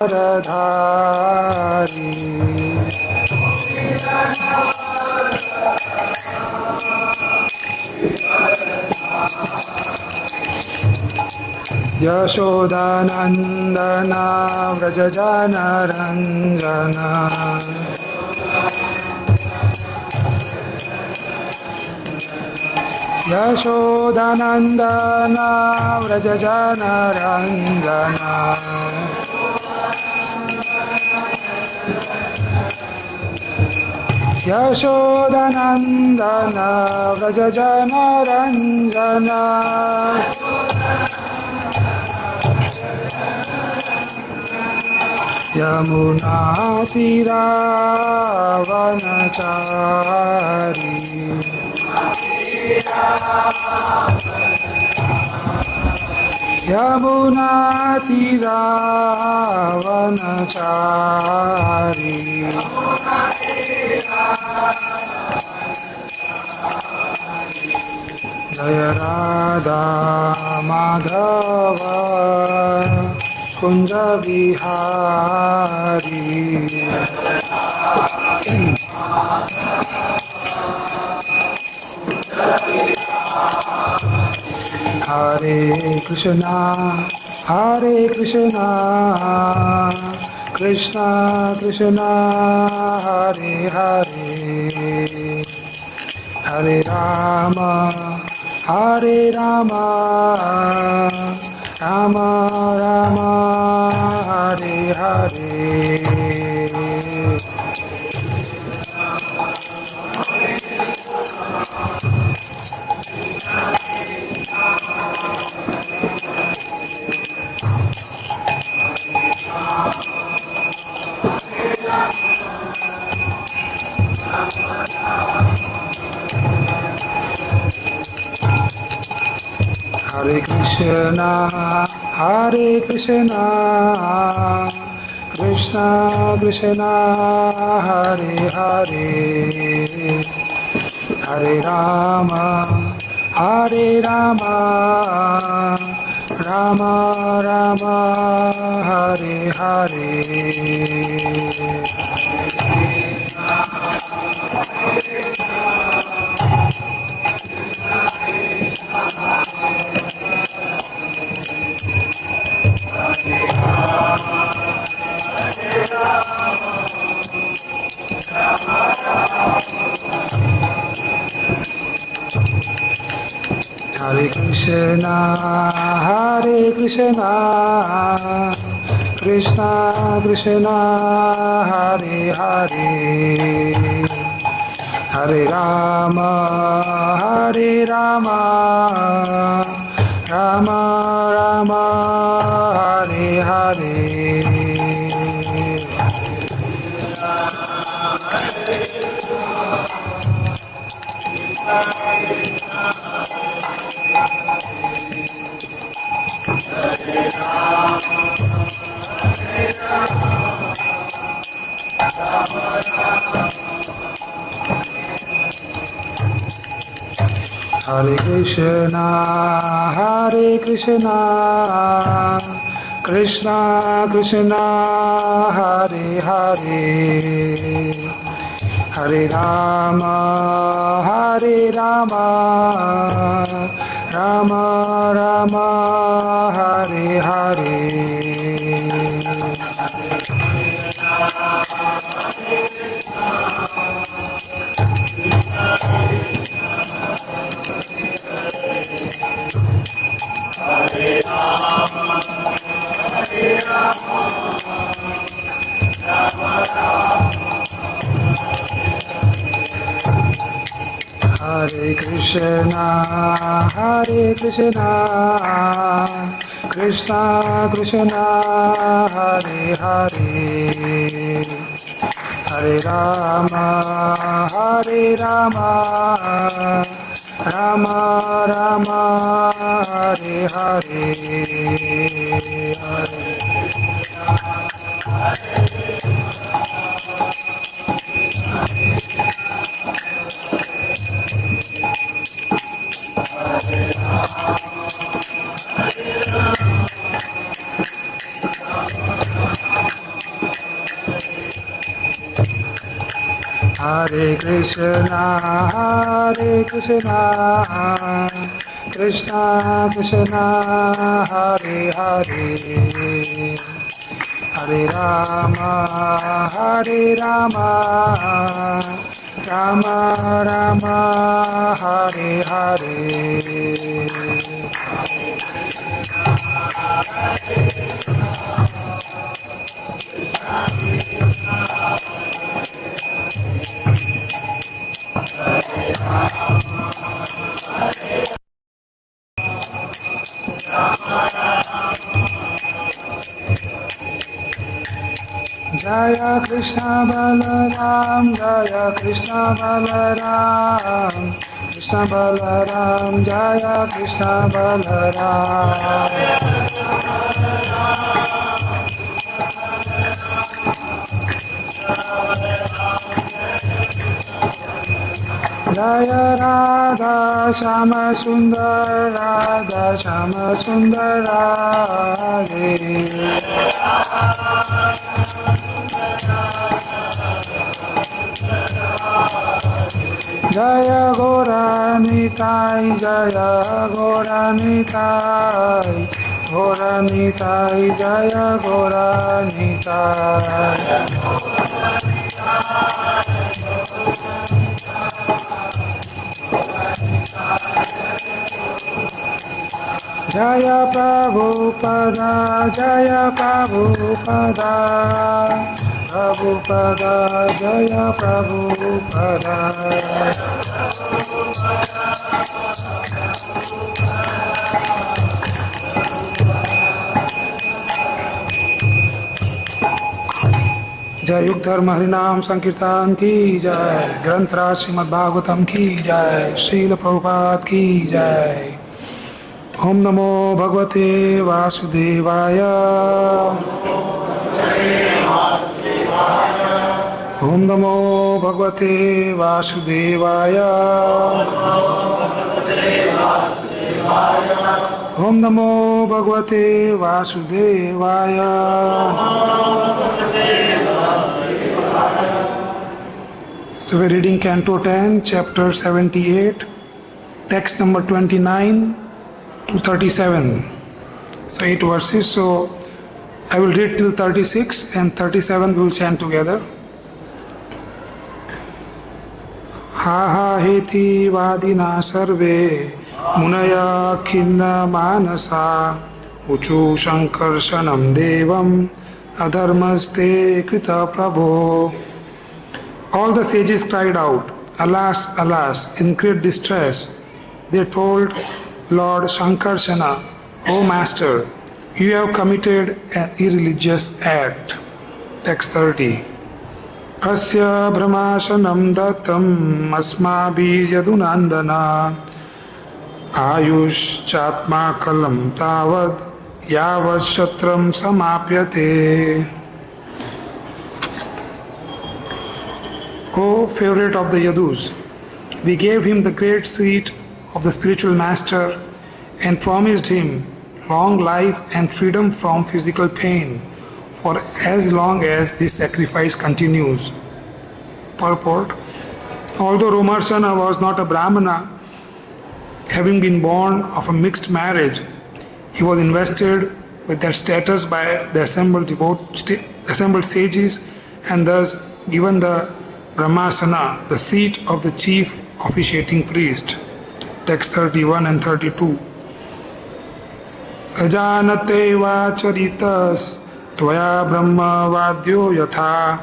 धारी यशोदा-नन्दना व्रजजनरञ्जना यशोदा-नन्दना व्रजजनरञ्जना यशोदा-नन्दना व्रजजनरञ्जना यमुनातीरावनचारी यमुनातीरावनचारी जय राधा माधव कुंज विहारी हरे Krishna Krishna Krishna Hare Hare Hare Ram Ram Ram Hare Hare Hare Krishna Krishna Krishna Hare Hare Hare Ram Ram Ram Hare Hare Hare Krishna Krishna Krishna Hare Hare Hare Ram Ram Ram Hare Hare Hare Krishna Krishna Krishna Hare Hare Hare Ram Ram Ram Hare Hare Hare Krishna Krishna Krishna Hare Hare Hare Ram Ram Ram Hare Hare Hare Krishna, Krishna Krishna, Hare Hare, Hare Rama, Rama Rama, Hare Hare. Jaya Krishna Balaram, Jaya Krishna Balaram, Krishna Balaram, Jaya Krishna Balaram. Jaya Radha Shama Sundar, Radha Shama Sundar Radhe. Jaya Gauranitai, Jaya Gauranitai, Gauranitai, Jaya Gauranitai. Jaya Prabhupada, Jaya Prabhupada, Prabhupada, Jaya Prabhupada. जय युग धर्म हरिनाम संकीर्तन की जय, ग्रंथराज श्रीमद् भागवतम की जय, श्रील प्रभुपाद की जय। ओम नमो भगवते वासुदेवाय, ओम नमो भगवते वासुदेवाय, ओम नमो भगवते वासुदेवाय। So we're reading Canto 10, Chapter 78, text number 29 to 37. So 8 verses. So I will read till 36 and 37 we will chant together. hāheti-vādinaḥ sarve, munayaḥ khinna-mānasāḥ, ūcuḥ saṅkarṣaṇaṁ devam, adharmas te kṛtaḥ prabho. All the sages cried out, "Alas, alas," in great distress. They told Lord Saṅkarṣaṇa, "O Master, you have committed an irreligious act." Text 30. Asya brahmāsanaṁ dattam asmābhir yadu-nandana āyuś cātmāklamaṁ tāvad yāvat satraṁ samāpyate. O favorite of the Yadus, we gave him the great seat of the spiritual master and promised him long life and freedom from physical pain for as long as this sacrifice continues. Purport. Although Romaharṣaṇa was not a brahmana, having been born of a mixed marriage, he was invested with that status by the assembled sages and thus given the brahmāsana, the seat of the chief officiating priest. Text 31 and 32. Ajanate vācharitas tvaya brahma vadyo yatha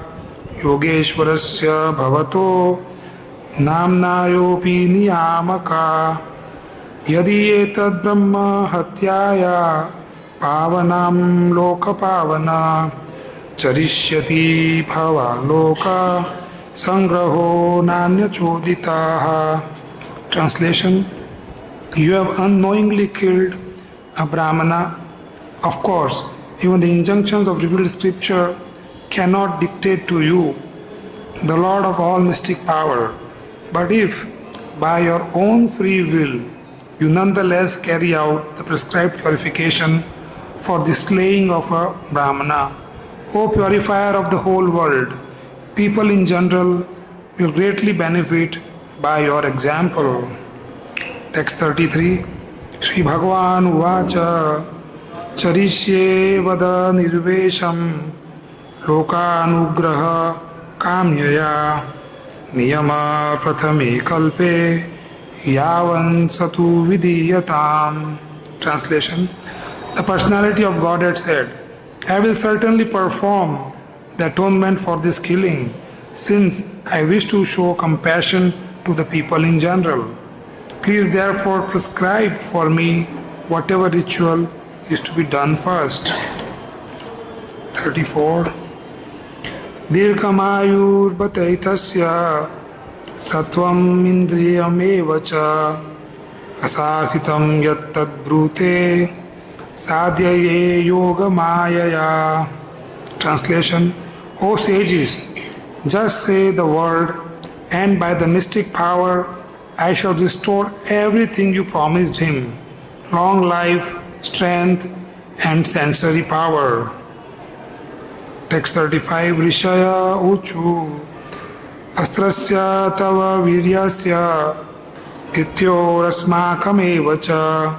yogeshwarasya bhavato namnayopi niyamaka yadi etad brahma hatyaya pavanam loka pavana charishyati bhava loka sangraho nanya choditaha. Translation. You have unknowingly killed a brahmana. Of course, even the injunctions of revealed scripture cannot dictate to you, the Lord of all mystic power. But if, by your own free will, you nonetheless carry out the prescribed purification for the slaying of a brahmana, O purifier of the whole world, people in general will greatly benefit by your example. Text 33. Sri Bhagavan Uvacha Charishye Vada Nirvesham Lokanugraha Kamyaya Niyama Prathame Kalpe Yavan Satu Vidiyatam. Translation. The personality of God had said, I will certainly perform the atonement for this killing, since I wish to show compassion to the people in general. Please therefore prescribe for me whatever ritual is to be done first. 34. Dirghamayur bataitasya sattvam indriyam evacha asasitam yat tadbrute sadhyaye yoga mayaya. Translation. O sages, just say the word, and by the mystic power I shall restore everything you promised him: long life, strength, and sensory power. Text 35. Rishaya ūcuḥ astrasya tava viryasya ityorasmakam evacha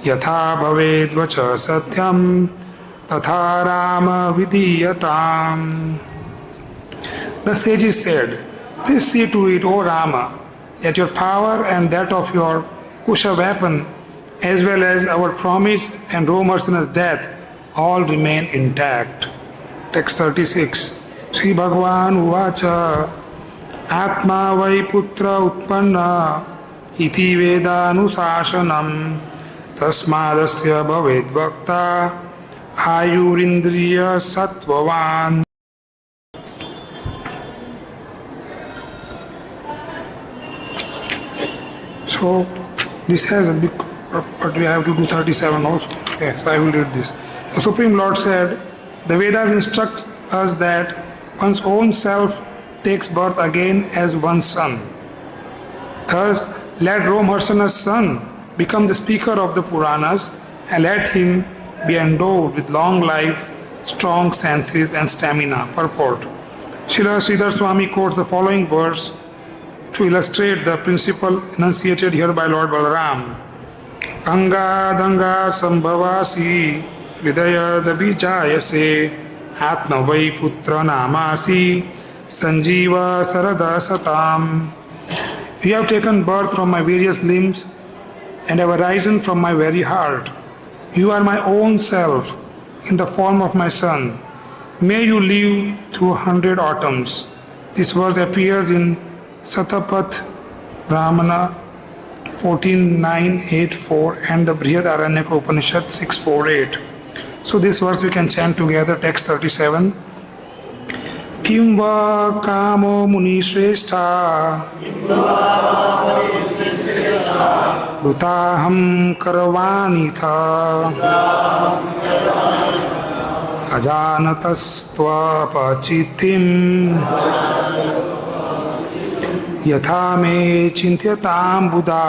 yatha bhaved vacha satyam tatha rama vidiyatam. The sages said, please see to it, O Rama, that your power and that of your kusha weapon, as well as our promise and Romaharṣaṇa's death, all remain intact. Text 36. Sri Bhagavan Uvacha Atma vai putra utpanna iti vedanusasanam tasmadasya bhaved vakta ayurindriya sattvavan. So this has a big, but we have to do 37 also. Okay, so I will read this. The Supreme Lord said, the Vedas instruct us that one's own self takes birth again as one's son. Thus, let Romaharṣaṇa's son become the speaker of the Puranas, and let him be endowed with long life, strong senses, and stamina. Purport. Srila Sridhar Swami quotes the following verse to illustrate the principle enunciated here by Lord Balaram. Anga danga sambhavasi vidaya dabijayase atma vai putra namasi sanjiva sarada satam. You have taken birth from my various limbs and have arisen from my very heart. You are my own self in the form of my son. May you live through 100 autumns. This verse appears in Satapat Brahmāna 14.9.8.4 and the Brihadaranyaka Upanishad 6.4.8. So this verse we can chant together. Text 37. Kim va kamo muni shrestha Dutaham karvani tha Ajanatasva pachitim Yatha me chintyatam buddha.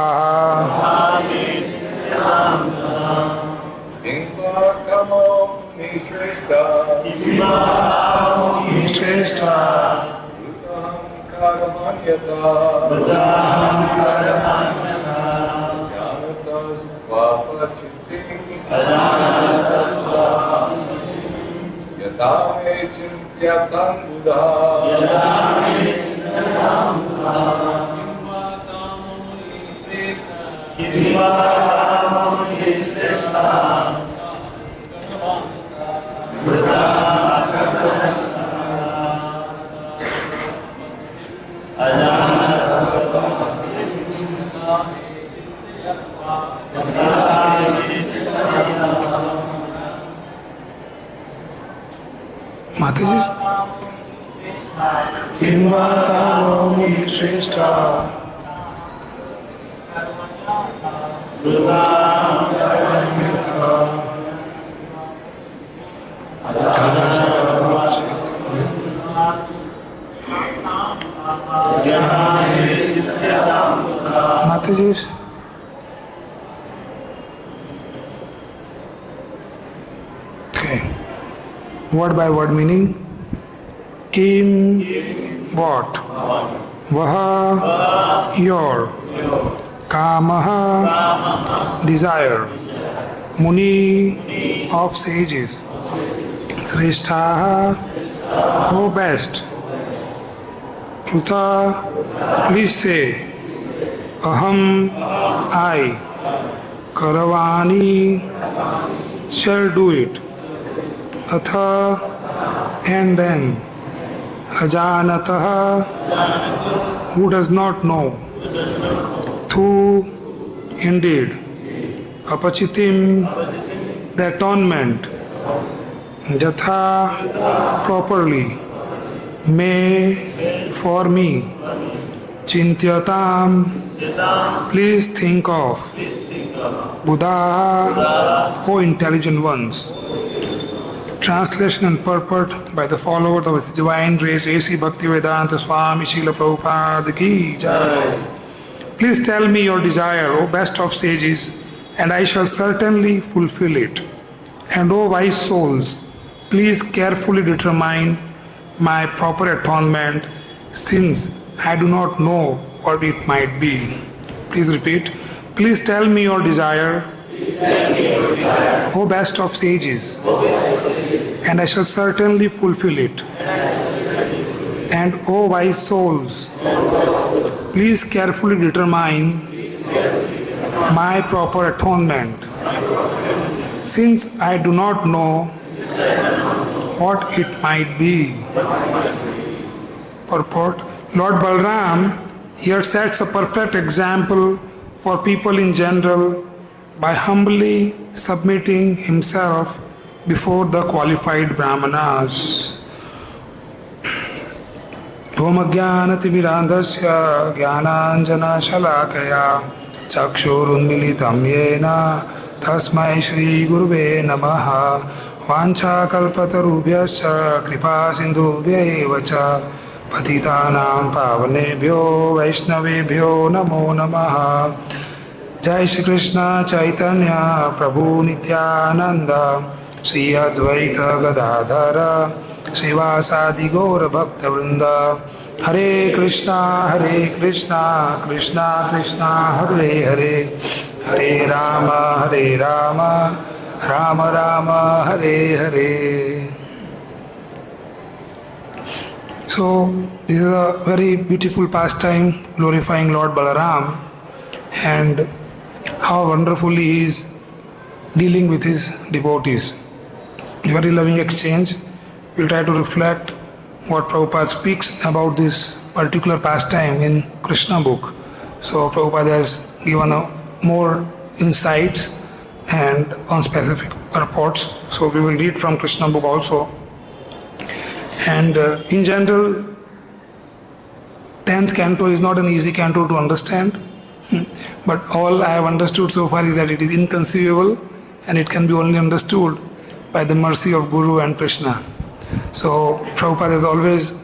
Shrestha Mataji, Kimva kalo muni shrestha Mataji, okay. Word by word meaning. Kim what? Vaha, your. Kamaha, desire. Muni, of sages. Sreshtaha, O best. Kṛtaḥ, please say. Aham, I. Karavani, shall do it. Atha, and then. Ajanataha, who does not know. Tu, indeed. Apachitim, the atonement. Jatha, properly. Me, for me. Chintyatam, please think of. Buddha, O intelligent ones. Translation and purport by the followers of His Divine Grace A.C. Bhaktivedanta Swami Srila Prabhupada ki Jai. Please tell me your desire, O best of sages, and I shall certainly fulfill it. And O wise souls, please carefully determine my proper atonement, since I do not know what it might be. Please repeat. Please tell me your desire, O best of sages, and I shall certainly fulfill it. And O wise souls, please carefully determine my proper atonement, since I do not know what it might be. Purport. Lord Balaram here sets a perfect example for people in general by humbly submitting himself before the qualified brahmanas. Om ajnanatimirandhasya jnananjana shalakaya chakshurunmilitam yena tasmai shri gurave namaha vancha kalpatarubhyasya kripa sindhubhya eva cha patitanam pavanebhyo vaishnavebhyo namo namaha. Jai Shri Krishna Chaitanya Prabhu Nityananda Shri Advaita Gadadhara Srivasadi Gaura Bhakta Vrinda. Hare Krishna Krishna Krishna Hare Hare Hare Rama Rama Rama Hare Hare. So this is a very beautiful pastime glorifying Lord Balaram and how wonderfully he is dealing with his devotees. A very loving exchange. We'll try to reflect what Prabhupada speaks about this particular pastime in Krishna book. So Prabhupada has given more insights and on specific purports. So we will read from Krishna book also. And in general, 10th canto is not an easy canto to understand. But all I have understood so far is that it is inconceivable and it can be only understood by the mercy of Guru and Krishna. So Prabhupada has always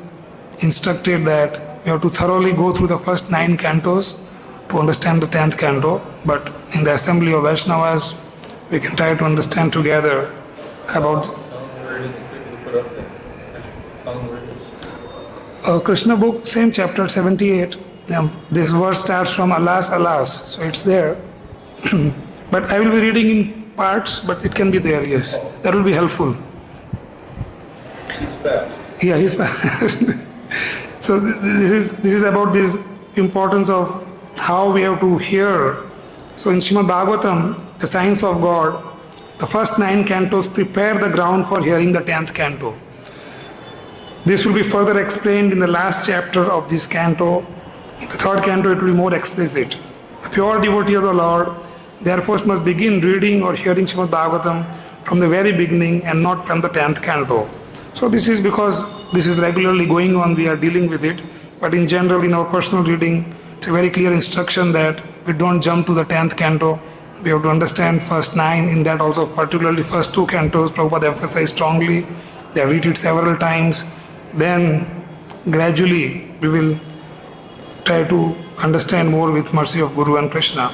instructed that we have to thoroughly go through the first 9 cantos to understand the 10th canto. But in the assembly of Vaishnavas, we can try to understand together about Krishna book, same chapter 78. This verse starts from alas, alas, so it's there. But I will be reading in parts, but it can be there, yes. That will be helpful. He's fast. Yeah, he's fast. So this is about this importance of how we have to hear. So in Srimad Bhagavatam, the science of God, the first 9 cantos prepare the ground for hearing the 10th canto. This will be further explained in the last chapter of this canto. In the 3rd canto, it will be more explicit. A pure devotee of the Lord, therefore, must begin reading or hearing Srimad Bhagavatam from the very beginning and not from the 10th canto. So this is because this is regularly going on, we are dealing with it. But in general, in our personal reading, it's a very clear instruction that we don't jump to the 10th canto. We have to understand first 9, in that also particularly first 2 cantos, Prabhupada emphasized strongly. They have read it several times. Then gradually we will try to understand more with mercy of Guru and Krishna.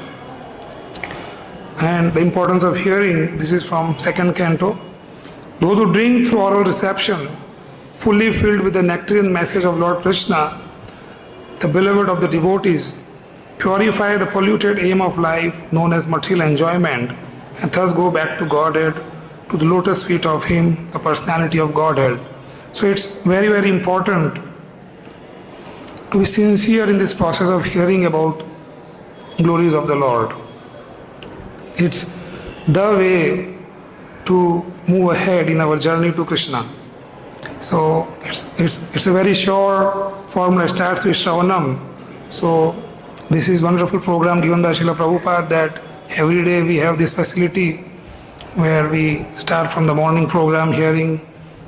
And the importance of hearing, this is from 2nd canto. Those who drink through oral reception, fully filled with the nectarian message of Lord Krishna, the beloved of the devotees, purify the polluted aim of life known as material enjoyment, and thus go back to Godhead, to the lotus feet of Him, the personality of Godhead. So it's very, very important to be sincere in this process of hearing about glories of the Lord. It's the way to move ahead in our journey to Krishna. So it's a very short formula. It starts with Shravanam. So this is wonderful program given by Srila Prabhupada that every day we have this facility where we start from the morning program hearing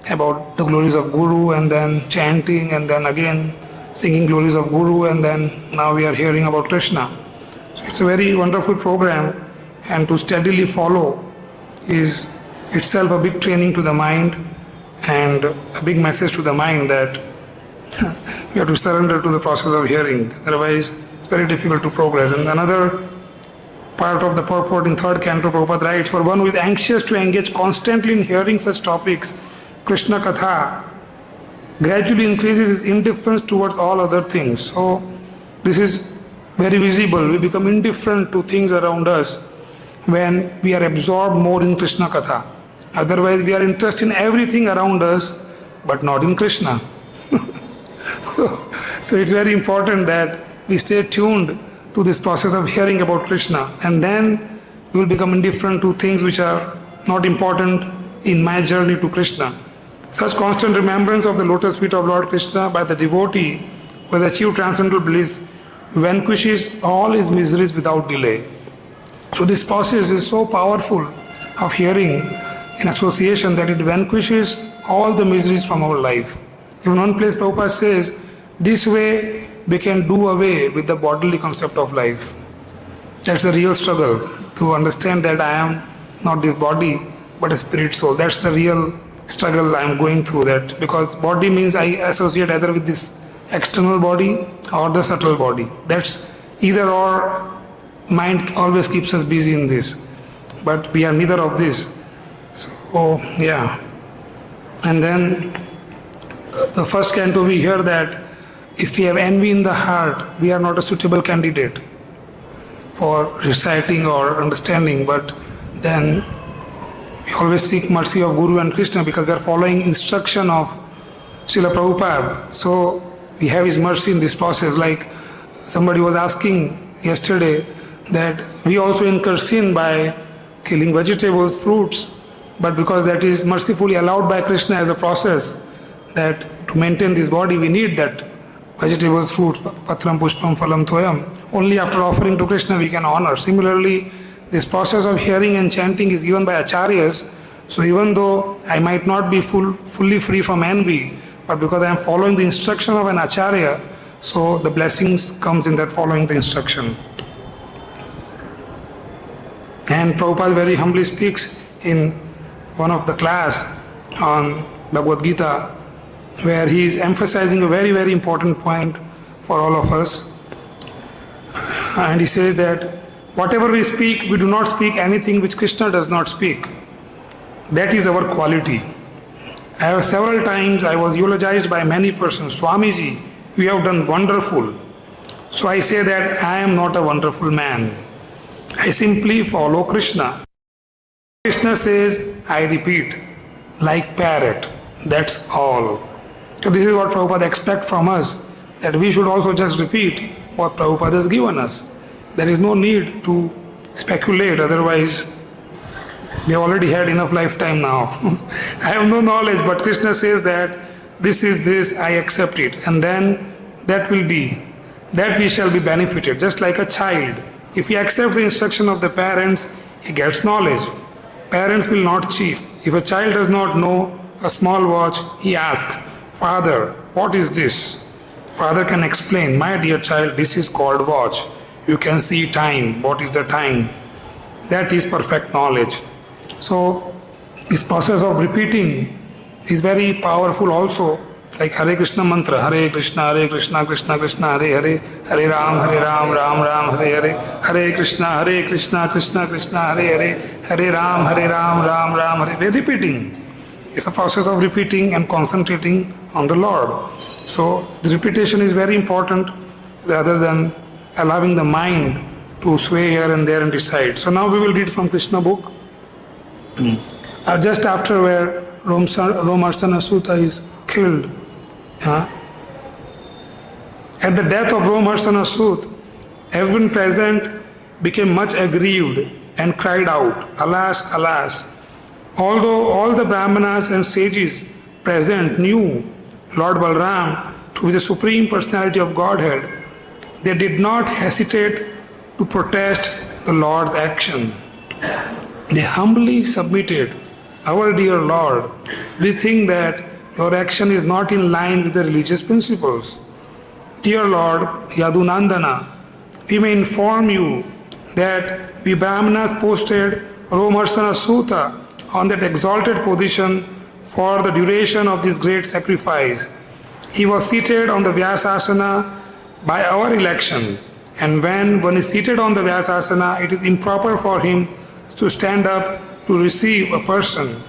about the glories of Guru and then chanting and then again singing glories of Guru and then now we are hearing about Krishna. So it's a very wonderful program, and to steadily follow is itself a big training to the mind and a big message to the mind that we have to surrender to the process of hearing. Otherwise, it's very difficult to progress. And another part of the purport in third canto, Prabhupada writes, for one who is anxious to engage constantly in hearing such topics, Krishna Katha gradually increases his indifference towards all other things. So this is very visible. We become indifferent to things around us when we are absorbed more in Krishna Katha. Otherwise, we are interested in everything around us, but not in Krishna. So it's very important that we stay tuned to this process of hearing about Krishna, and then we will become indifferent to things which are not important in my journey to Krishna. Such constant remembrance of the lotus feet of Lord Krishna by the devotee who has achieved transcendental bliss vanquishes all his miseries without delay. So this process is so powerful of hearing in association that it vanquishes all the miseries from our life. In one place Prabhupada says, this way we can do away with the bodily concept of life. That's the real struggle, to understand that I am not this body but a spirit soul. That's the real struggle I am going through, that because body means I associate either with this external body or the subtle body. That's either or. Mind always keeps us busy in this, but we are neither of this. So yeah. And then the first canto we hear that if we have envy in the heart, we are not a suitable candidate for reciting or understanding, but then we always seek mercy of Guru and Krishna because we are following instruction of Srila Prabhupada. So we have His mercy in this process. Like somebody was asking yesterday that we also incur sin by killing vegetables, fruits, but because that is mercifully allowed by Krishna as a process, that to maintain this body we need that vegetables, fruits, patram, pushpam, phalam, toyam. Only after offering to Krishna we can honor. Similarly, this process of hearing and chanting is given by acharyas. So even though I might not be fully free from envy, but because I am following the instruction of an acharya, so the blessings comes in that following the instruction. And Prabhupada very humbly speaks in one of the class on Bhagavad Gita, where he is emphasizing a very, very important point for all of us. And he says that whatever we speak, we do not speak anything which Krishna does not speak. That is our quality. Several times I was eulogized by many persons, Swamiji, you have done wonderful. So I say that I am not a wonderful man. I simply follow Krishna. Krishna says, I repeat, like parrot. That's all. So this is what Prabhupada expects from us, that we should also just repeat what Prabhupada has given us. There is no need to speculate, otherwise we have already had enough lifetime now. I have no knowledge, but Krishna says that this is this, I accept it. And then that will be, that we shall be benefited, just like a child. If he accepts the instruction of the parents, he gets knowledge. Parents will not cheat. If a child does not know a small watch, he asks, Father, what is this? Father can explain, my dear child, this is called watch. You can see time. What is the time? That is perfect knowledge. So this process of repeating is very powerful also. Like Hare Krishna mantra, Hare Krishna, Krishna Krishna, Hare Hare, Hare Ram, Ram Ram, Hare Hare, Hare Krishna, Krishna Krishna, Hare Hare, Hare Ram, Ram Ram, Hare. We're repeating. It's a process of repeating and concentrating on the Lord. So the repetition is very important. rather than allowing the mind to sway here and there and decide. So now we will read from Krishna book. Just after where Romaharṣaṇa Sutta is killed. At the death of Romaharṣaṇa Sutta, everyone present became much aggrieved and cried out, "Alas, alas!" Although all the brahmanas and sages present knew Lord Balaram to be the Supreme Personality of Godhead, they did not hesitate to protest the Lord's action. They humbly submitted, "Our dear Lord, we think that your action is not in line with the religious principles. Dear Lord Yadu-nandana, we may inform you that we Brahmanas posted Romaharṣaṇa Sutta on that exalted position for the duration of this great sacrifice. He was seated on the Vyasasana by our election, and when one is seated on the Vyasasana, it is improper for him to stand up to receive a person.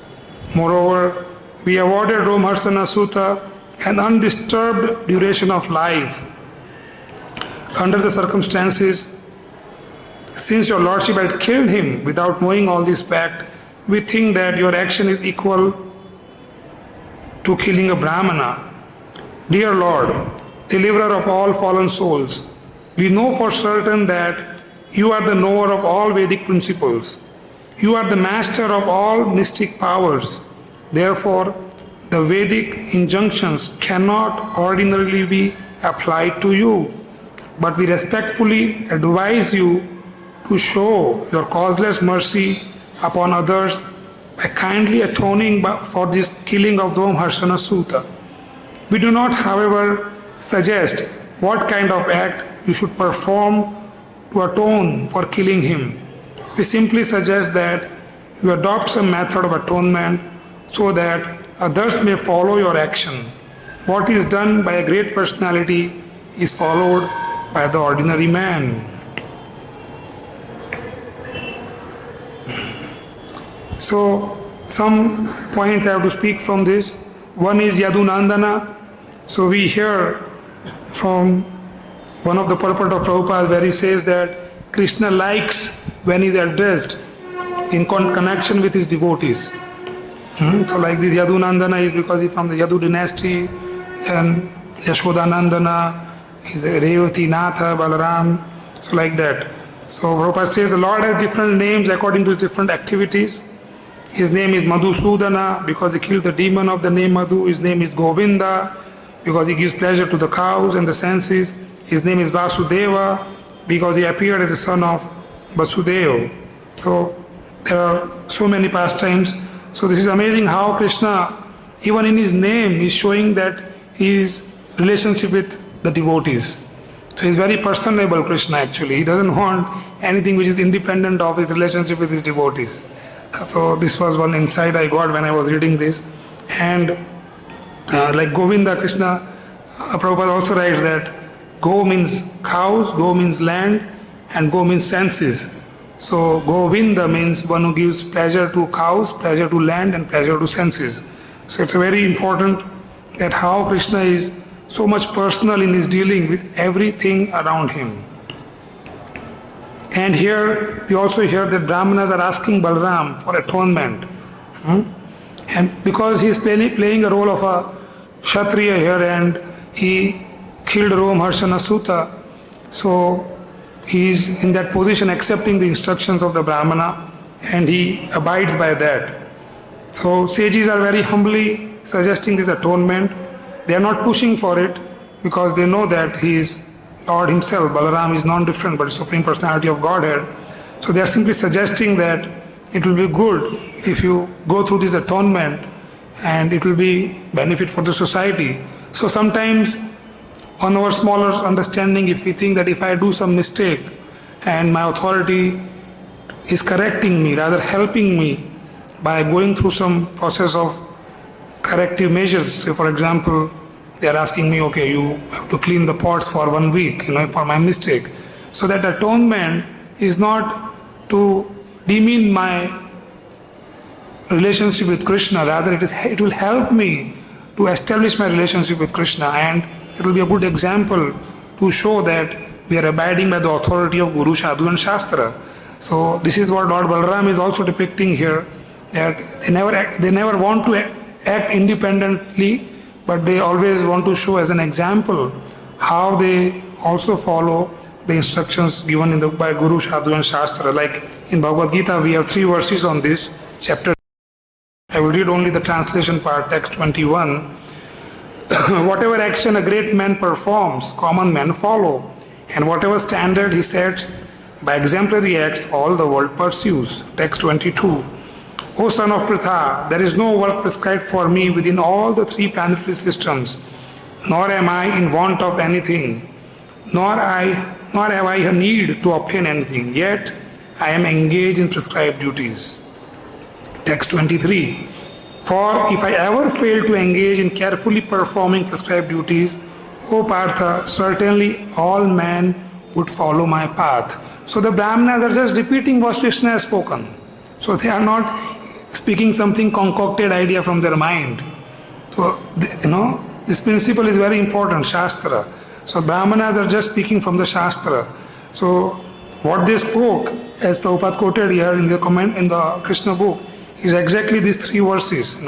Moreover, we awarded Romaharṣaṇa Sutta an undisturbed duration of life. Under the circumstances, since your Lordship had killed him without knowing all this fact, we think that your action is equal to killing a brahmana. Dear Lord, deliverer of all fallen souls, we know for certain that you are the knower of all Vedic principles. You are the master of all mystic powers. Therefore, the Vedic injunctions cannot ordinarily be applied to you. But we respectfully advise you to show your causeless mercy upon others by kindly atoning for this killing of Romaharṣaṇa Sutta. We do not, however, suggest what kind of act you should perform to atone for killing him. We simply suggest that you adopt some method of atonement so that others may follow your action. What is done by a great personality is followed by the ordinary man. So, some points I have to speak from this. One is yadu-nandana. So we hear from one of the purport of Prabhupada where he says that Krishna likes when he is addressed in connection with his devotees. So like this yadu-nandana is because he's from the Yadu dynasty, and Yashoda-nandana is a Revati-natha, Balaram, so like that. So Prabhupada says the Lord has different names according to different activities. His name is Madhusudana because he killed the demon of the name Madhu. His name is Govinda because he gives pleasure to the cows and the senses. His name is Vasudeva because he appeared as the son of Vasudeva. So there are so many pastimes. So this is amazing how Krishna, even in his name, is showing that his relationship with the devotees. So he's very personable, Krishna actually. He doesn't want anything which is independent of his relationship with his devotees. So this was one insight I got when I was reading this. And like Govinda, Krishna, Prabhupada also writes that Go means cows, Go means land, and Go means senses. So Govinda means one who gives pleasure to cows, pleasure to land, and pleasure to senses. So it's very important that how Krishna is so much personal in his dealing with everything around him. And here we also hear that Brahmanas are asking Balaram for atonement. And because he is playing a role of a Kshatriya here and he killed Romaharṣaṇa Sutta, so he is in that position accepting the instructions of the Brahmana and he abides by that. So sages are very humbly suggesting this atonement. They are not pushing for it because they know that he is Lord himself. Balaram is non-different but Supreme Personality of Godhead. So they are simply suggesting that it will be good if you go through this atonement and it will be benefit for the society. So sometimes on our smaller understanding, if we think that if I do some mistake and my authority is correcting me, rather helping me by going through some process of corrective measures. Say for example, they are asking me, okay, you have to clean the pots for 1 week, for my mistake. So that atonement is not to demean my relationship with Krishna, rather it will help me to establish my relationship with Krishna, and it will be a good example to show that we are abiding by the authority of Guru, Sadhu and Shastra. So this is what Lord Balaram is also depicting here, that they never want to act independently, but they always want to show as an example how they also follow the instructions given by Guru, Sadhu and Shastra. Like in Bhagavad Gita, we have 3 verses on this chapter. I will read only the translation part, text 21. Whatever action a great man performs, common men follow. And whatever standard he sets, by exemplary acts, all the world pursues. Text 22. O son of Kṛtaḥ, there is no work prescribed for me within all the 3 planetary systems, nor am I in want of anything, nor have I a need to obtain anything, yet I am engaged in prescribed duties. Text 23. For if I ever fail to engage in carefully performing prescribed duties, O Partha, certainly all men would follow my path. So the Brahmanas are just repeating what Krishna has spoken. So they are not speaking something concocted idea from their mind. So, this principle is very important, Shastra. So Brahmanas are just speaking from the Shastra. So what they spoke, as Prabhupada quoted here in the comment in the Krishna book, is exactly these 3 verses,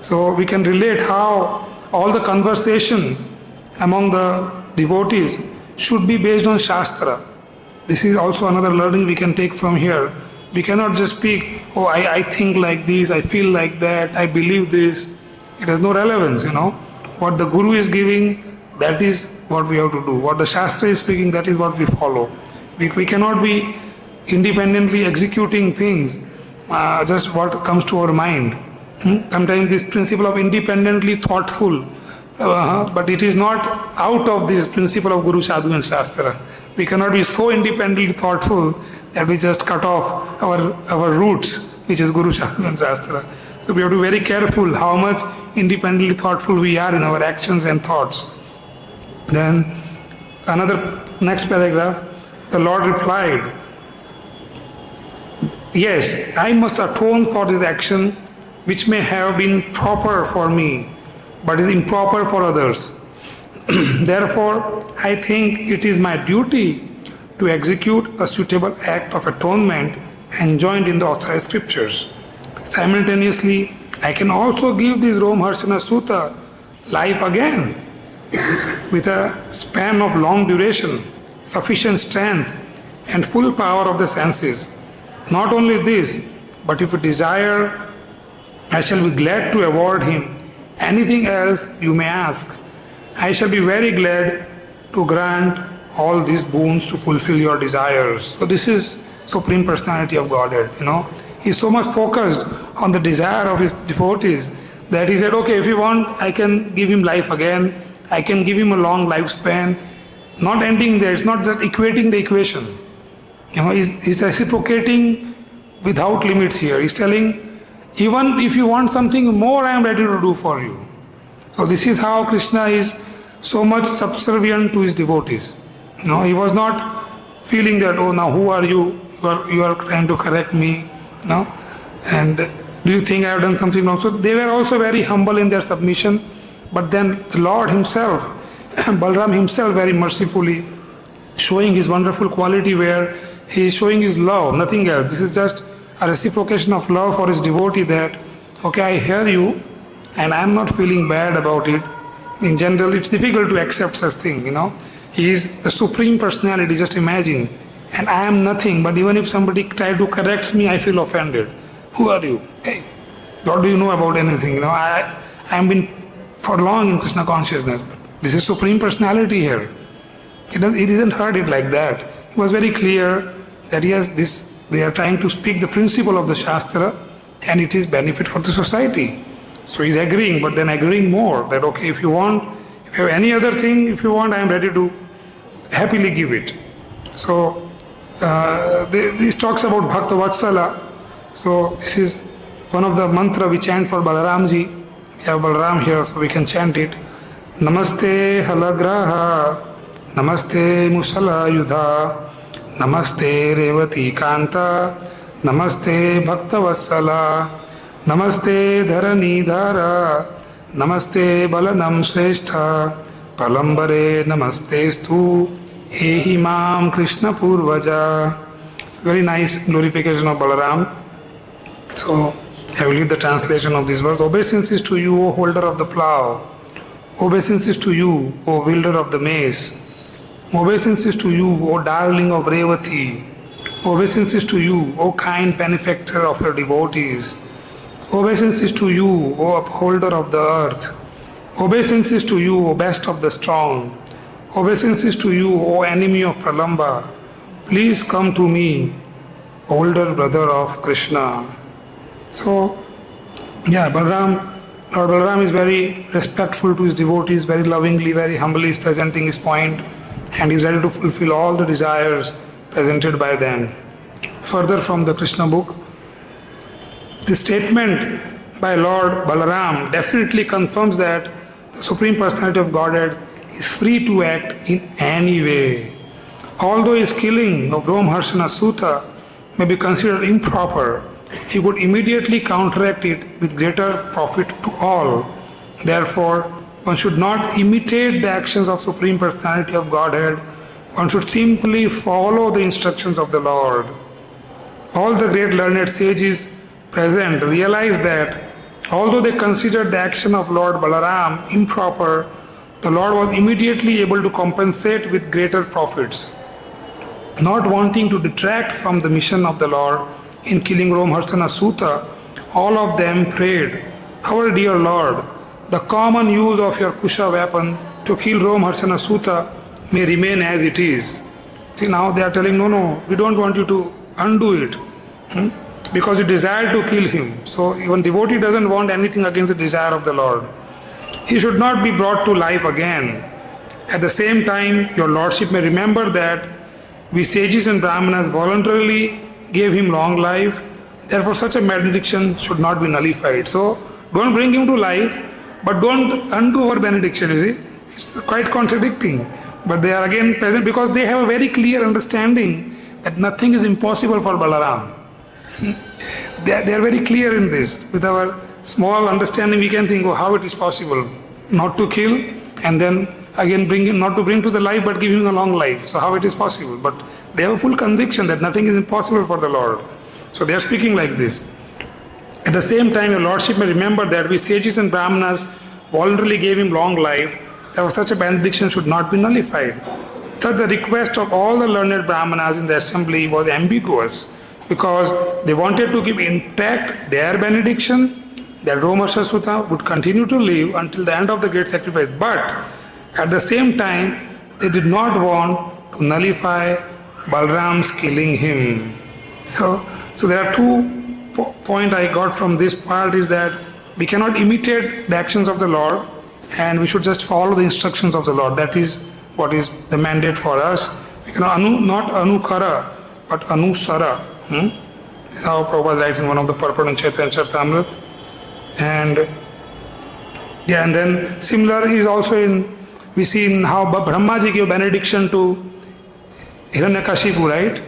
So we can relate how all the conversation among the devotees should be based on Shastra. This is also another learning we can take from here. We cannot just speak, I think like this, I feel like that, I believe this. It has no relevance, What the Guru is giving, that is what we have to do. What the Shastra is speaking, that is what we follow. We cannot be independently executing things, just what comes to our mind. Sometimes this principle of independently thoughtful, but it is not out of this principle of Guru, Sadhu and Shastra. We cannot be so independently thoughtful that we just cut off our roots, which is Guru, Sadhu and Shastra. So we have to be very careful how much independently thoughtful we are in our actions and thoughts. Then next paragraph, the Lord replied, yes, I must atone for this action which may have been proper for me, but is improper for others. Therefore, I think it is my duty to execute a suitable act of atonement enjoined in the authorized scriptures. Simultaneously, I can also give this Romaharṣaṇa Sutta life again with a span of long duration, sufficient strength, and full power of the senses. Not only this, but if you desire, I shall be glad to award him anything else you may ask. I shall be very glad to grant all these boons to fulfill your desires. So this is Supreme Personality of Godhead, He is so much focused on the desire of his devotees that he said, okay, if you want, I can give him life again. I can give him a long lifespan. Not ending there, it's not just equating the equation. He's reciprocating without limits here. He's telling, even if you want something more, I am ready to do for you. So this is how Krishna is so much subservient to his devotees. He was not feeling that, now who are you? You are trying to correct me. And do you think I have done something wrong? So they were also very humble in their submission. But then the Lord himself, Balaram himself very mercifully showing his wonderful quality where he is showing his love, nothing else. This is just a reciprocation of love for his devotee that, okay, I hear you and I am not feeling bad about it. In general, it's difficult to accept such thing, He is the Supreme Personality, just imagine. And I am nothing, but even if somebody tries to correct me, I feel offended. Who are you? Hey, what do you know about anything? I have been for long in Krishna consciousness, but this is Supreme Personality here. He doesn't heard it like that. It was very clear that they are trying to speak the principle of the Shastra and it is benefit for the society. So he's agreeing, but then agreeing more that, okay, if you have any other thing, if you want, I am ready to happily give it. So this talks about Bhakta Vatsala. So this is one of the mantra we chant for Balaramji. We have Balaram here, so we can chant it. Namaste Halagraha, Namaste Musala Yudha, Namaste Revati Kanta, Namaste Bhakta Vatsala, Namaste Dharani Dhara, Namaste Balanam Shrestha, palambare namastestu ehi mam Krishna purvaja. It's a very nice glorification of Balaram. So I will read the translation of this verse. Obeisances to you, O holder of the plough. Obeisances to you, O wielder of the mace. Obeisances to you, O darling of Revati. Obeisances to you, O kind benefactor of your devotees. Obeisances to you, O upholder of the earth. Obeisances to you, O best of the strong. Obeisances to you, O enemy of Pralamba. Please come to me, older brother of Krishna. So, Lord Balaram is very respectful to his devotees, very lovingly, very humbly is presenting his point, and he is ready to fulfill all the desires presented by them. Further from the Krishna book, the statement by Lord Balaram definitely confirms that the Supreme Personality of Godhead is free to act in any way. Although his killing of Romaharṣaṇa Sutta may be considered improper, he would immediately counteract it with greater profit to all. Therefore, one should not imitate the actions of Supreme Personality of Godhead. One should simply follow the instructions of the Lord. All the great learned sages present realized that although they considered the action of Lord Balaram improper, the Lord was immediately able to compensate with greater profits. Not wanting to detract from the mission of the Lord in killing Romaharṣaṇa Sutta, all of them prayed, "Our dear Lord, the common use of your kusha weapon to kill Romaharṣaṇa Sutta may remain as it is." See, now they are telling, no, we don't want you to undo it. Because you desire to kill him. So even devotee doesn't want anything against the desire of the Lord. He should not be brought to life again. At the same time, your Lordship may remember that we sages and brahmanas voluntarily gave him long life. Therefore, such a benediction should not be nullified. So don't bring him to life, but don't undo our benediction, you see. It's quite contradicting. But they are again present because they have a very clear understanding that nothing is impossible for Balaram. They are very clear in this. With our small understanding, we can think, how it is possible not to kill and then again bring him, not to bring to the life, but give him a long life. So how it is possible? But they have a full conviction that nothing is impossible for the Lord. So they are speaking like this. At the same time, your Lordship may remember that we sages and brahmanas voluntarily gave him long life. Therefore, such a benediction should not be nullified. Thus, the request of all the learned brahmanas in the assembly was ambiguous, because they wanted to keep intact their benediction that Romaharṣaṇa Sutta would continue to live until the end of the great sacrifice. But at the same time, they did not want to nullify Balaram's killing him. So there are two points I got from this part is that we cannot imitate the actions of the Lord and we should just follow the instructions of the Lord. That is what is the mandate for us. We cannot not anukara, but anusara. How Prabhu writes in one of the Purport and Chaitanya Charitamrita. And then similar is also we see in how Brahmaji gave benediction to Hiranyakashipu, right?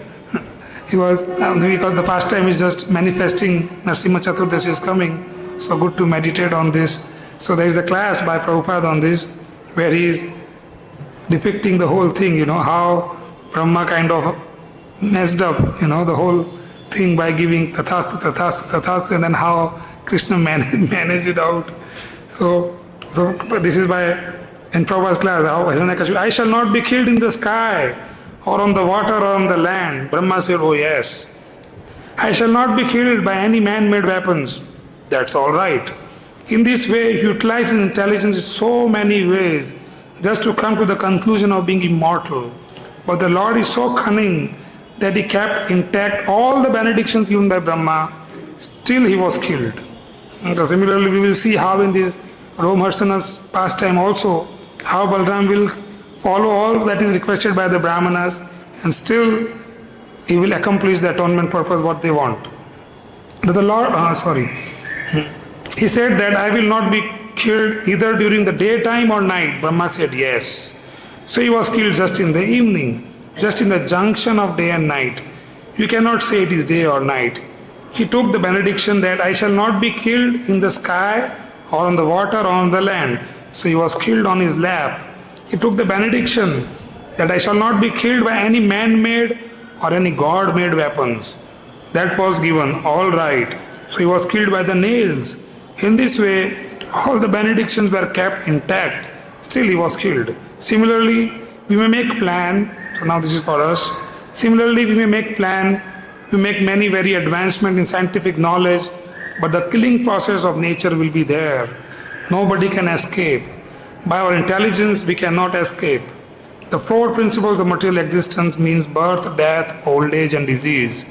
He was, because the pastime is just manifesting, Narasimha Chaturdashi is coming, so good to meditate on this. So there is a class by Prabhupada on this, where he is depicting the whole thing, how Brahma kind of messed up, the whole thing by giving tathastu, tathastu, tathastu, and then how Krishna managed it out. So this is in Prabhupada's class, how Hiranyakashipu, I shall not be killed in the sky, or on the water, or on the land. Brahma said, oh yes. I shall not be killed by any man-made weapons. That's all right. In this way, he utilizes intelligence in so many ways just to come to the conclusion of being immortal. But the Lord is so cunning that he kept intact all the benedictions given by Brahma. Still he was killed. And similarly, we will see how in this Romaharṣaṇa's pastime also, how Balaram will follow all that is requested by the Brahmanas and still he will accomplish the atonement purpose what they want. But the Lord, he said that I will not be killed either during the daytime or night. Brahma said yes. So he was killed just in the evening, just in the junction of day and night. You cannot say it is day or night. He took the benediction that I shall not be killed in the sky or on the water or on the land. So he was killed on his lap. he took the benediction that I shall not be killed by any man-made or any God-made weapons. That was given, all right. So he was killed by the nails. In this way, all the benedictions were kept intact. Still he was killed. Similarly, we may make plan. So now this is for us. Similarly, we may make plan. We make many very advancement in scientific knowledge, but the killing process of nature will be there. Nobody can escape. By our intelligence, we cannot escape. The four principles of material existence means birth, death, old age, and disease.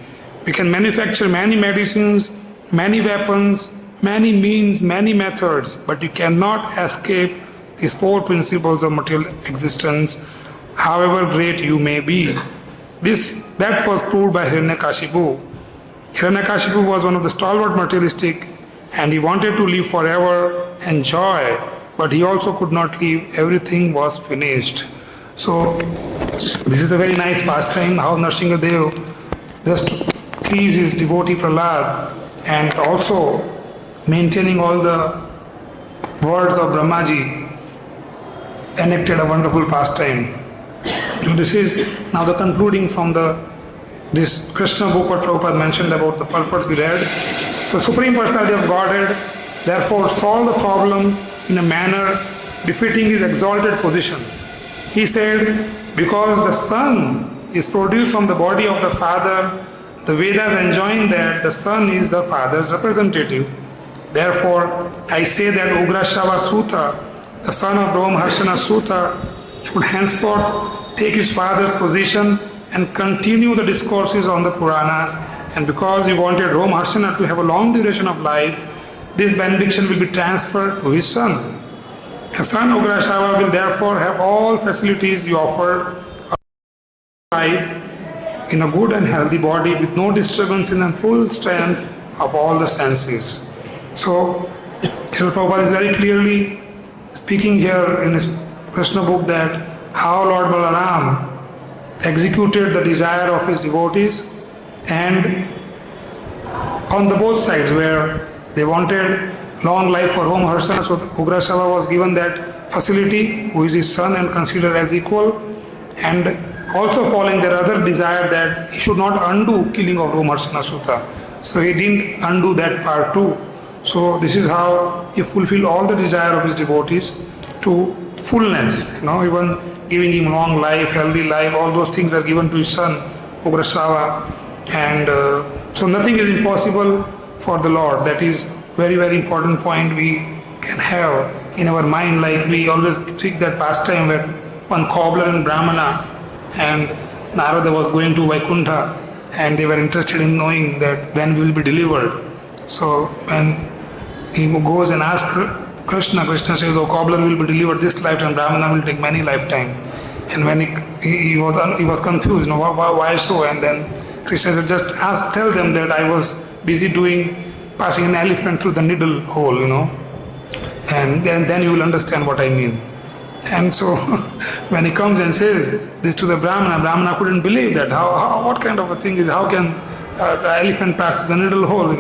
We can manufacture many medicines, many weapons, many means, many methods, but you cannot escape these four principles of material existence, however great you may be. That was proved by Hiranyakashipu. Hiranyakashipu was one of the stalwart materialistic, and he wanted to live forever, enjoy, but he also could not live. Everything was finished. So this is a very nice pastime, how Nrsimhadev, just to please his devotee Prahlad, and also maintaining all the words of Brahmaji, enacted a wonderful pastime. So this is now the concluding from this Krishna book what Prabhupada mentioned about the purport we read. So Supreme Personality of Godhead therefore solved the problem in a manner befitting his exalted position. He said, because the Son is produced from the body of the Father, the Vedas enjoin that the Son is the Father's representative. Therefore, I say that Ugrashava Sutta, the son of Romaharṣaṇa Sutta, should henceforth take his father's position and continue the discourses on the Puranas. And because he wanted Romaharṣaṇa to have a long duration of life, this benediction will be transferred to his son. The son Ugrashava will therefore have all facilities he offered life in a good and healthy body with no disturbance in the full strength of all the senses. So, Srila Prabhupada is very clearly speaking here in his Krishna book that how Lord Balaram executed the desire of his devotees, and on the both sides where they wanted long life for Romaharṣaṇa, so Ugrashava was given that facility, who is his son and considered as equal, and also following their other desire that he should not undo killing of Romaharṣaṇa Sutta. So he didn't undo that part too. So this is how he fulfilled all the desire of his devotees to fullness, even giving him long life, healthy life, all those things were given to his son, Ugrashava. And so nothing is impossible for the Lord. That is very, very important point we can have in our mind. Like we always think that pastime where one cobbler and brahmana and Narada was going to Vaikuntha and they were interested in knowing that when we will be delivered. So when he goes and asks Krishna, Krishna says, oh, cobbler will be delivered this lifetime, brahmana will take many lifetime. And when he was confused, why so? And then Krishna said, just tell them that I was busy passing an elephant through the needle hole, and then you will understand what I mean. And so when he comes and says this to the Brahmana couldn't believe that. What kind of a thing is, how can an elephant pass through the needle hole,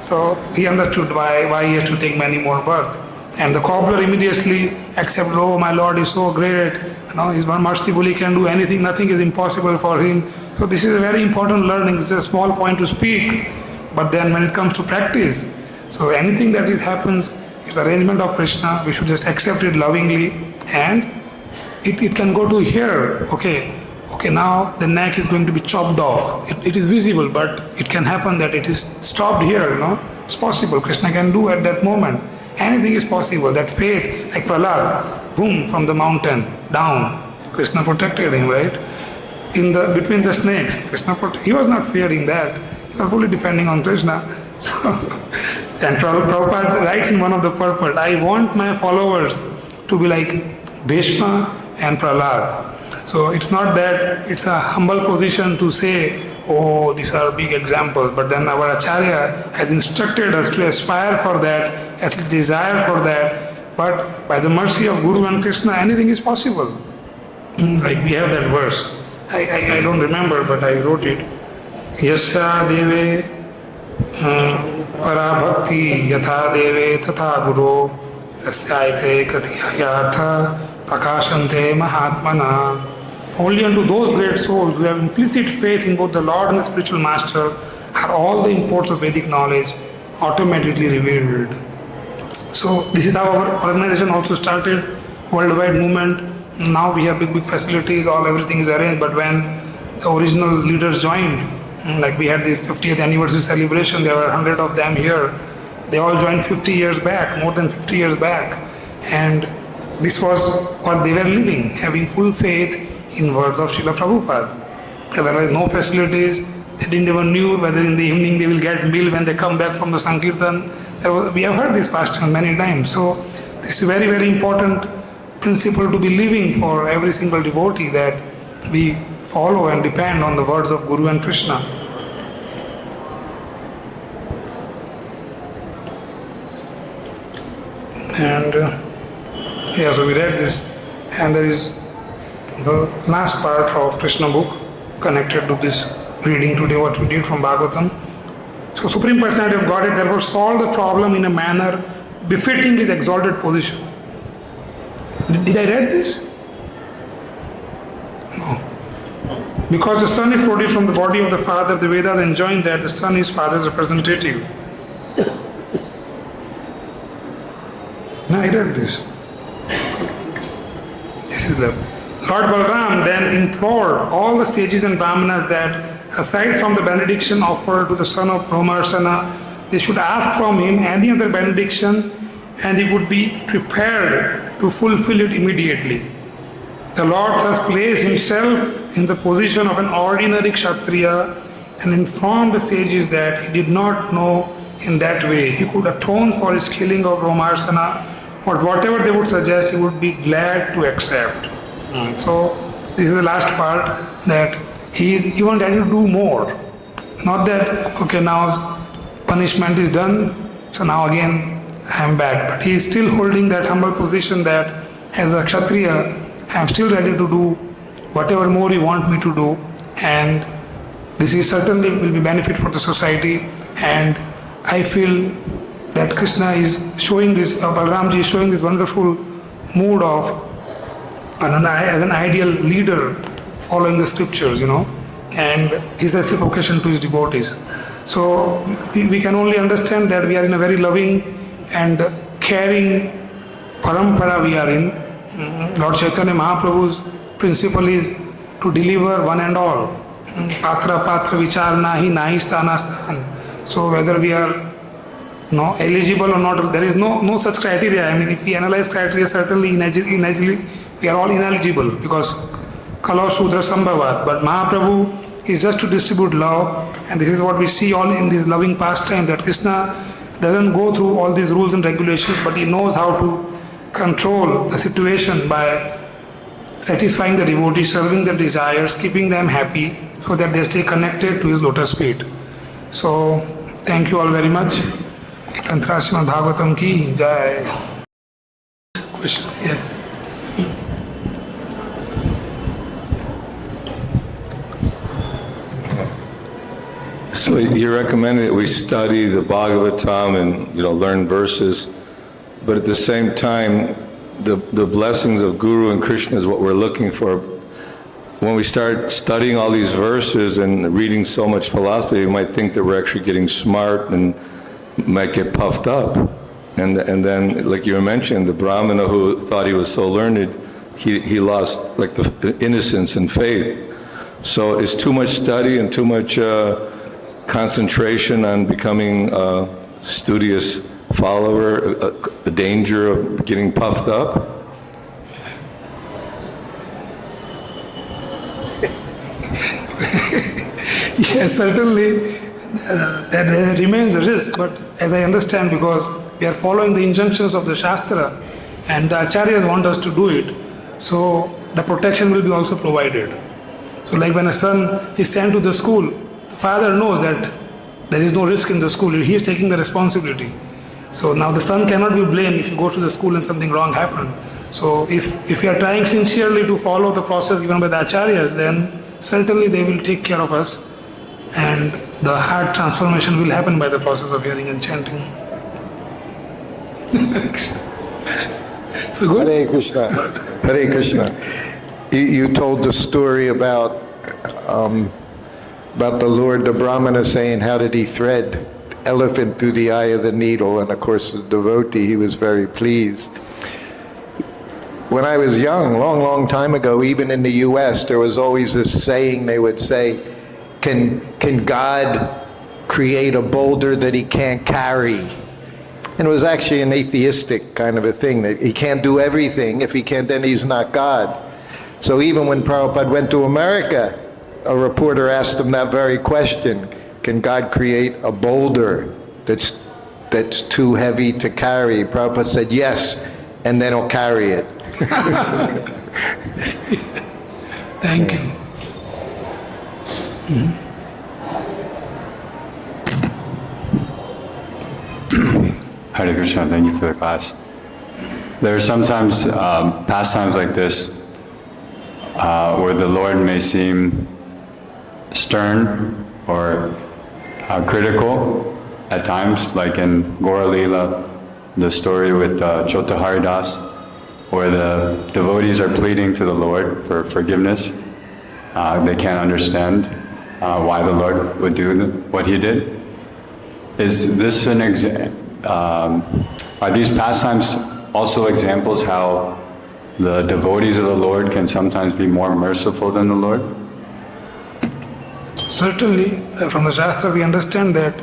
So he understood why he has to take many more births. And the cobbler immediately accepted, oh, my Lord is so great, he's merciful, he can do anything, nothing is impossible for him. So this is a very important learning. This is a small point to speak, but then when it comes to practice, so anything that happens, it's arrangement of Krishna, we should just accept it lovingly, and it can go to here, okay, now the neck is going to be chopped off. It is visible, but it can happen that it is stopped here, It's possible. Krishna can do at that moment. Anything is possible. That faith, like Prahlad, boom, from the mountain, down. Krishna protected him, right? Between the snakes, he was not fearing that. He was fully depending on Krishna. So, and Prabhupada writes in one of the purport, I want my followers to be like Bhishma and Prahlad. So it's not that it's a humble position to say, oh, these are big examples, but then our Acharya has instructed us to aspire for that, at least desire for that, but by the mercy of Guru and Krishna, anything is possible. Like we have that verse. I don't remember, but I wrote it. Yasya deve parabhakti yatha deve tatha guru tasyayate katiyartha prakashante mahatmana. Only unto those great souls who have implicit faith in both the Lord and the spiritual master are all the imports of Vedic knowledge automatically revealed. So this is how our organization also started, worldwide movement. Now we have big facilities, everything is arranged, but when the original leaders joined, like we had this 50th anniversary celebration, there were 100 of them here. They all joined 50 years back, more than 50 years back. And this was what they were living, having full faith in words of Srila Prabhupada. Otherwise, no facilities. They didn't even knew whether in the evening they will get meal when they come back from the Sankirtan. We have heard this pastime many times. So this is very, very important principle to be living for every single devotee, that we follow and depend on the words of Guru and Krishna. And so we read this, and there is the last part of Krishna book connected to this reading today, what we did from Bhagavatam. So Supreme Personality of Godhead therefore solved the problem in a manner befitting his exalted position. Did I read this? No. Because the Son is produced from the body of the Father, the Vedas enjoin that the Son is Father's representative. No, I read this. This is the Lord Balaram then implored all the sages and brahmanas that aside from the benediction offered to the son of Romaharṣaṇa, they should ask from him any other benediction and he would be prepared to fulfill it immediately. The Lord thus placed himself in the position of an ordinary Kshatriya and informed the sages that he did not know in that way he could atone for his killing of Romaharṣaṇa, but whatever they would suggest he would be glad to accept. So this is the last part, that he is even ready to do more. Not that, okay, now punishment is done, so now again I am back. But he is still holding that humble position that as a Kshatriya, I am still ready to do whatever more you want me to do. And this is certainly will be benefit for the society. And I feel that Krishna is showing this, Balaramji is showing this wonderful mood of as an ideal leader following the scriptures, and his reciprocation to his devotees. So we can only understand that we are in a very loving and caring parampara we are in. Lord Chaitanya Mahaprabhu's principle is to deliver one and all. Patra vichar nahi sthana sthan. So whether we are eligible or not, there is no such criteria. I mean, if we analyze criteria, certainly we are all ineligible because Kalo Shudra Sambhavat. But Mahaprabhu is just to distribute love, and this is what we see all in this loving pastime, that Krishna doesn't go through all these rules and regulations, but he knows how to control the situation by satisfying the devotees, serving their desires, keeping them happy so that they stay connected to his lotus feet. So, thank you all very much. Srimad Bhagavatam ki jai. Question? Yes. So you recommended that we study the Bhagavatam and learn verses, but at the same time, the blessings of Guru and Krishna is what we're looking for. When we start studying all these verses and reading so much philosophy, you might think that we're actually getting smart and might get puffed up. And then, like you mentioned, the brahmana who thought he was so learned, he lost like the innocence and faith. So it's too much study and too much concentration on becoming a studious follower, a danger of getting puffed up. Yes, certainly that remains a risk, but as I understand, because we are following the injunctions of the Shastra and the Acharyas want us to do it, so the protection will be also provided. So like when a son is sent to the school, the father knows that there is no risk in the school, he is taking the responsibility. So now the son cannot be blamed if you go to the school and something wrong happened. So if you are trying sincerely to follow the process given by the Acharyas, then certainly they will take care of us and the heart transformation will happen by the process of hearing and chanting. So good. Hare Krishna. Hare Krishna. You told the story about the Lord, the Brahmana, saying, how did he thread the elephant through the eye of the needle? And of course, the devotee, he was very pleased. When I was young, long time ago, even in the US, there was always this saying they would say, can God create a boulder that he can't carry? And it was actually an atheistic kind of a thing, that he can't do everything. If he can't, then he's not God. So even when Prabhupada went to America, a reporter asked him that very question, can God create a boulder that's too heavy to carry? Prabhupada said, yes, and then he'll carry it. Thank you. Hare Krishna, thank you for the class. There are sometimes pastimes like this where the Lord may seem stern or critical at times, like in Gaura Leela, the story with Chota Haridas, where the devotees are pleading to the Lord for forgiveness. They can't understand why the Lord would do what he did. Is this an example? Are these pastimes also examples how the devotees of the Lord can sometimes be more merciful than the Lord? Certainly, from the Shastra we understand that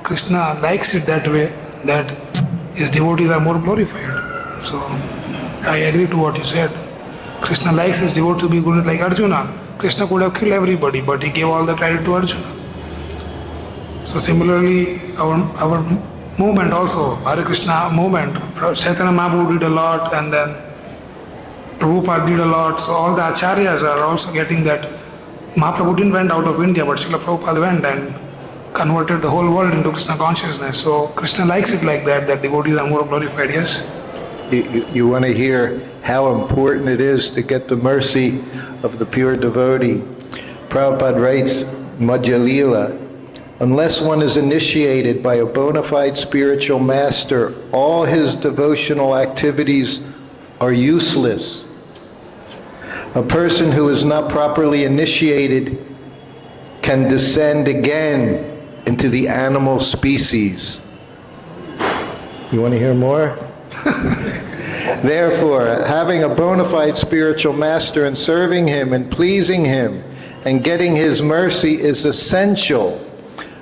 Krishna likes it that way, that his devotees are more glorified. So, I agree to what you said. Krishna likes his devotees to be good, like Arjuna. Krishna could have killed everybody, but he gave all the credit to Arjuna. So similarly, our movement also, Hare Krishna movement, Chaitanya Mahaprabhu did a lot, and then Prabhupada did a lot. So all the acharyas are also getting that. Mahaprabhu didn't went out of India, but Srila Prabhupada went and converted the whole world into Krishna consciousness. So Krishna likes it like that devotees are more glorified, yes? You want to hear how important it is to get the mercy of the pure devotee. Prabhupada writes, Madhya Leela, unless one is initiated by a bona fide spiritual master, all his devotional activities are useless. A person who is not properly initiated can descend again into the animal species. You want to hear more? Therefore, having a bona fide spiritual master and serving him and pleasing him and getting his mercy is essential.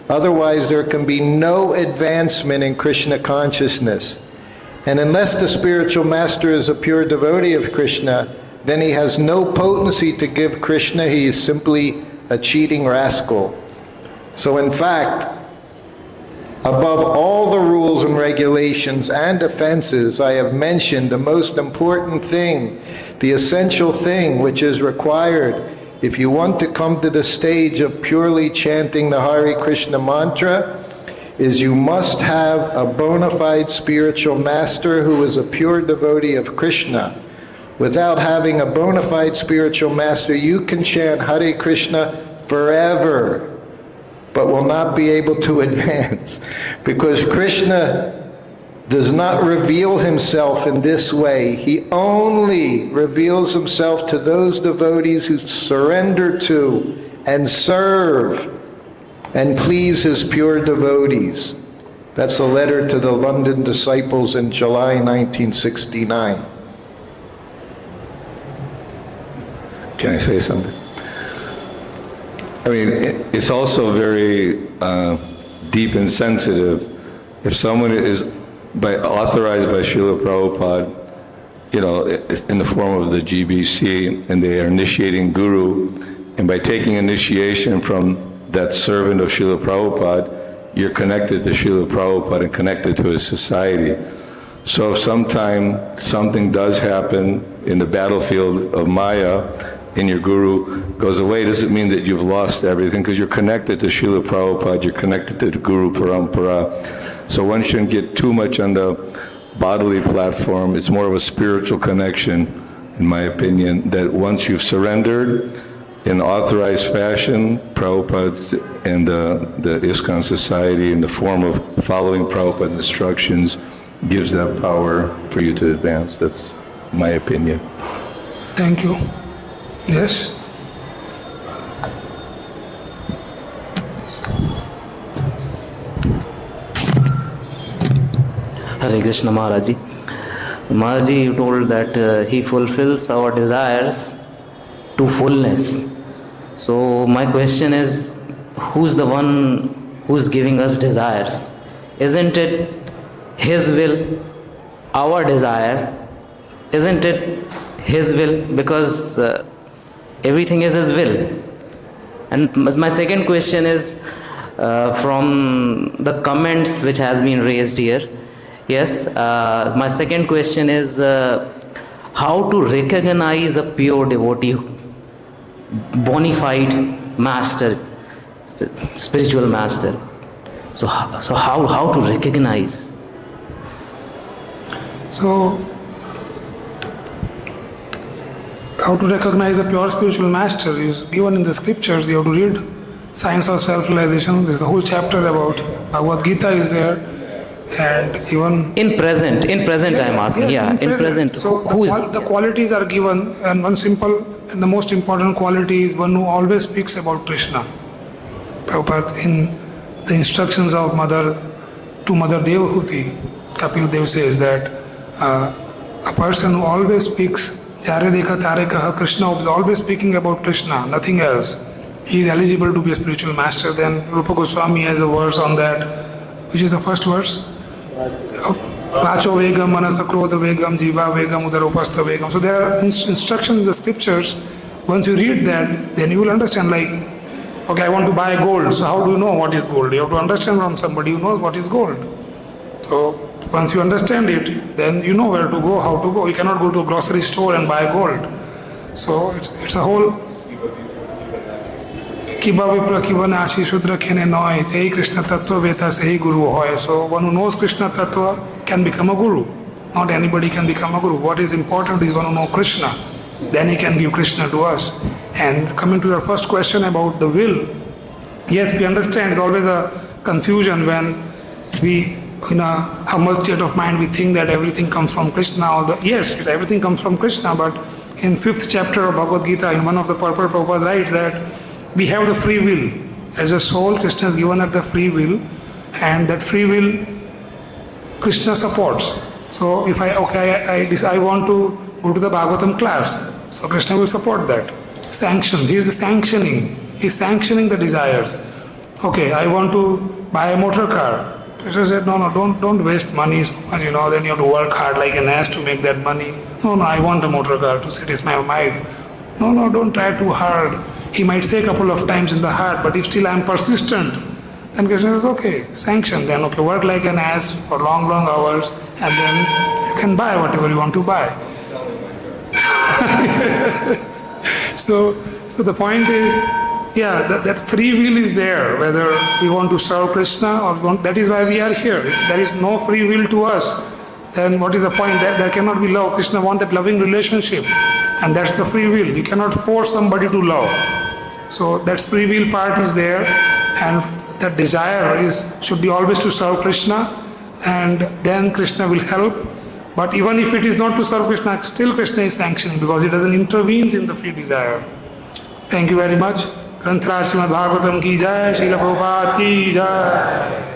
Otherwise, there can be no advancement in Krishna consciousness. And unless the spiritual master is a pure devotee of Krishna, then he has no potency to give Krishna. He is simply a cheating rascal. So in fact, above all the rules and regulations and offenses, I have mentioned the most important thing, the essential thing which is required if you want to come to the stage of purely chanting the Hare Krishna mantra, is you must have a bona fide spiritual master who is a pure devotee of Krishna. Without having a bona fide spiritual master, you can chant Hare Krishna forever, but will not be able to advance. Because Krishna does not reveal himself in this way. He only reveals himself to those devotees who surrender to and serve and please his pure devotees. That's a letter to the London disciples in July 1969. Can I say something? I mean, it's also very deep and sensitive. If someone is authorized by Srila Prabhupada, you know, in the form of the GBC, and they are initiating Guru, and by taking initiation from that servant of Srila Prabhupada, you're connected to Srila Prabhupada and connected to his society. So if sometime something does happen in the battlefield of Maya, and your Guru goes away, doesn't mean that you've lost everything, because you're connected to Srila Prabhupada, you're connected to the Guru Parampara. So one shouldn't get too much on the bodily platform. It's more of a spiritual connection, in my opinion, that once you've surrendered in authorized fashion, Prabhupada and the ISKCON Society, in the form of following Prabhupada's instructions, gives that power for you to advance. That's my opinion. Thank you. Yes? Hare Krishna Maharaji. Maharaji, you told that he fulfills our desires to fullness. So my question is, who's the one who's giving us desires? Isn't it his will, our desire? Isn't it his will? Because everything is his will. And my second question is from the comments which has been raised here. Yes, my second question is how to recognize a pure devotee, bona fide master, spiritual master. So how to recognize? So, how to recognize a pure spiritual master is given in the scriptures. You have to read Science of Self-Realization. There's a whole chapter about Bhagavad Gita is there, and even In present I'm asking. yes, In present. So Who is? the qualities are given, and one simple and the most important quality is one who always speaks about Krishna. Prabhupada, in the instructions of Mother Devahuti, Kapil Dev says that a person who always speaks Jare dekha tare kaha Krishna, is always speaking about Krishna, nothing else, he is eligible to be a spiritual master. Then Rupa Goswami has a verse on that, which is the first verse. Vacho vegam, manasa krodha vegam, jiva vegam, udaropastha vegam. So there are instructions in the scriptures. Once you read that, then you will understand, like, okay, I want to buy gold. So how do you know what is gold? You have to understand from somebody who knows what is gold. So once you understand it, then you know where to go, how to go. You cannot go to a grocery store and buy gold. So it's a whole Kiba vipra kiba nashi shudra khene noy, Jai Krishna tattva veta sehi guru hoy. So one who knows Krishna tattva can become a guru. Not anybody can become a guru. What is important is one who knows Krishna. Then he can give Krishna to us. And coming to your first question about the will, yes, we understand it's always a confusion when we, in a humble state of mind, we think that everything comes from Krishna. Yes, everything comes from Krishna, but in 5th chapter of Bhagavad Gita, in one of the Purport, Prabhupada writes that we have the free will. As a soul, Krishna has given us the free will, and that free will Krishna supports. So if I want to go to the Bhagavatam class, so Krishna will support that. Sanctions, he is the sanctioning. He is sanctioning the desires. Okay, I want to buy a motor car. Krishna said, no, don't waste money so much, then you have to work hard like an ass to make that money. No, I want a motor car to satisfy my wife. No, don't try too hard. He might say a couple of times in the heart, but if still I am persistent, then Krishna says, okay, sanction then, okay, work like an ass for long hours, and then you can buy whatever you want to buy. So the point is, that free will is there, whether we want to serve Krishna or that is why we are here. If there is no free will to us, then what is the point? There cannot be love. Krishna wants that loving relationship, and that's the free will. You cannot force somebody to love. So that free will part is there, and that desire should be always to serve Krishna, and then Krishna will help. But even if it is not to serve Krishna, still Krishna is sanctioning because he doesn't intervene in the free desire. Thank you very much. ग्रंथराज Shrimad Bhagavatam की जय, श्रील प्रभुपाद की जय.